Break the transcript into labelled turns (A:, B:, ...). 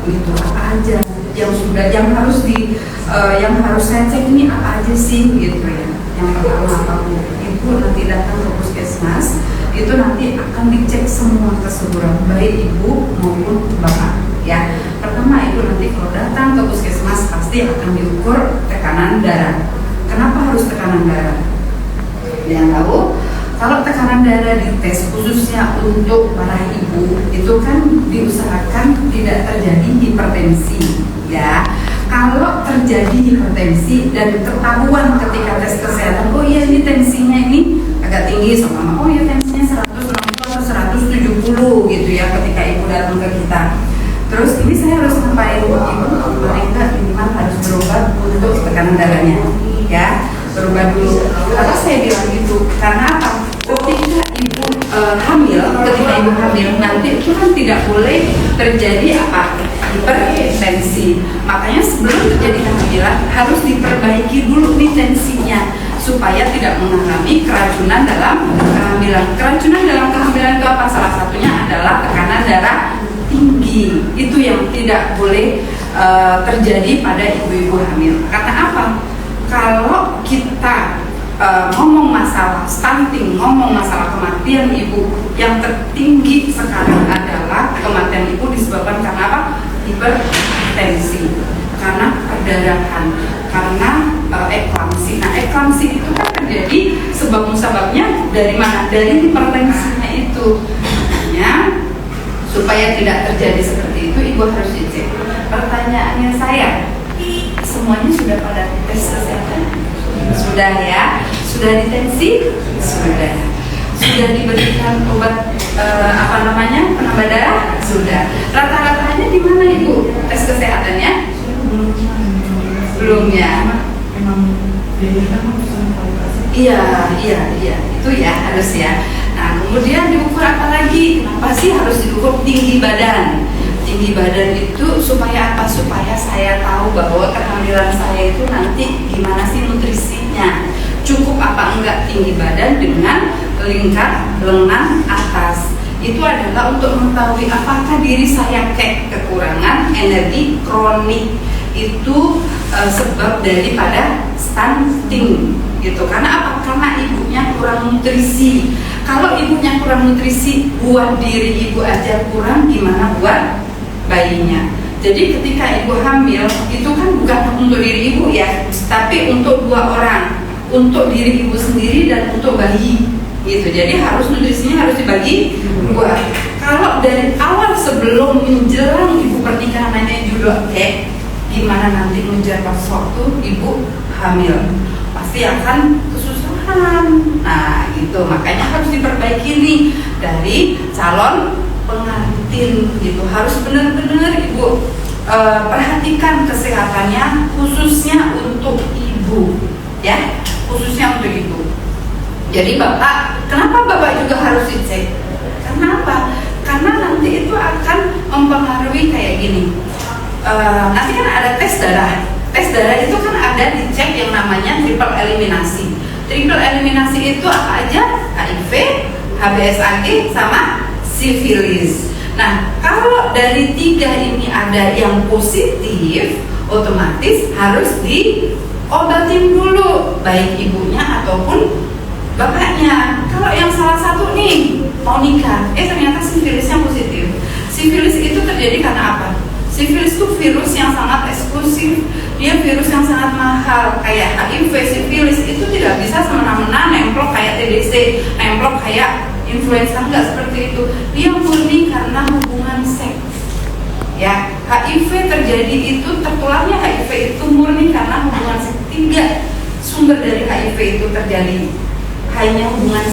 A: gitu, apa aja yang harus saya cek ini apa aja sih gitu ya. Yang pertama apa Bu? Ibu nanti datang ke puskesmas, itu nanti akan dicek semua kesuburan baik ibu maupun bapak ya. Pertama ibu nanti kalau datang ke puskesmas pasti akan diukur tekanan darah. Kenapa harus tekanan darah? Yang tahu kalau tekanan darah dites khususnya untuk para ibu itu kan diusahakan tidak terjadi hipertensi ya. Kalau terjadi hipertensi dan ketahuan ketika tes kesehatan, oh iya ini tensinya ini agak tinggi sama oh iya tensinya 160 atau 170 gitu ya ketika ibu datang ke kita. Terus ini saya harus ngapain buat ibu? Paling enggak minimal harus berobat untuk tekanan darahnya ya, berobat dulu. Kenapa saya bilang gitu? Karena apa? Ketika ibu hamil, nanti itu kan tidak boleh terjadi apa? Hipertensi. Makanya sebelum terjadi kehamilan harus diperbaiki dulu nih tensinya supaya tidak mengalami keracunan dalam kehamilan. Keracunan dalam kehamilan itu apa? Salah satunya adalah tekanan darah tinggi. Itu yang tidak boleh terjadi pada ibu-ibu hamil. Karena apa? Kalau kita ngomong masalah stunting, ngomong masalah kematian ibu, yang tertinggi sekarang adalah kematian ibu disebabkan karena apa? Hipertensi, karena perdarahan, karena eklamsi. Nah, eklamsi itu kan terjadi sebab-musababnya dari mana? Dari hipertensinya itu. Makanya supaya tidak terjadi seperti itu, ibu harus dicek. Pertanyaannya saya, semuanya sudah pada tes kesehatan? Sudah ya? Sudah ditensi? Sudah diberikan obat penambah darah? Sudah. Rata-ratanya di mana ibu tes kesehatannya? Belum ya? Iya, itu ya harus ya. Nah, kemudian diukur apa lagi? Kenapa sih harus diukur tinggi badan? Tinggi badan itu supaya apa? Supaya saya tahu bahwa kehamilan saya itu nanti gimana sih nutrisinya. Cukup apa enggak tinggi badan dengan lingkar lengan atas. Itu adalah untuk mengetahui apakah diri saya kekurangan energi kronik. Itu sebab daripada stunting gitu. Karena apa? Karena ibunya kurang nutrisi. Kalau ibunya kurang nutrisi, buat diri ibu aja kurang, gimana buat bayinya. Jadi ketika ibu hamil itu kan bukan untuk diri ibu ya, tapi untuk dua orang, untuk diri ibu sendiri dan untuk bayi gitu. Jadi harus nutrisinya harus dibagi dua. Kalau dari awal sebelum menjelang ibu pernikahannya juga gimana nanti mengejar pas waktu ibu hamil, pasti akan kesusahan. Nah gitu, makanya harus diperbaiki nih dari calon pengantin gitu. Harus benar-benar ibu perhatikan kesehatannya khususnya untuk ibu ya, khususnya untuk ibu. Jadi bapak, kenapa bapak juga harus dicek? Karena apa? Karena nanti itu akan mempengaruhi kayak gini. Nanti kan ada tes darah. Tes darah itu kan ada dicek yang namanya triple eliminasi. Triple eliminasi itu apa aja? HIV, HBsAg, sama sifilis. Nah, kalau dari tiga ini ada yang positif, otomatis harus diobatin dulu, baik ibunya ataupun bapaknya. Kalau yang salah satu nih mau nikah, ternyata sifilisnya positif. Sifilis itu terjadi karena apa? Sifilis itu virus yang sangat eksklusif, dia virus yang sangat mahal. Kayak HIV, sifilis itu tidak bisa semena-mena nemplok kayak TBC, nemplok kayak influenza, enggak seperti itu. Dia murni karena hubungan seks. Ya, HIV terjadi itu, tertularnya HIV itu murni karena hubungan seks. Tiga sumber dari HIV itu terjadi, hanya hubungan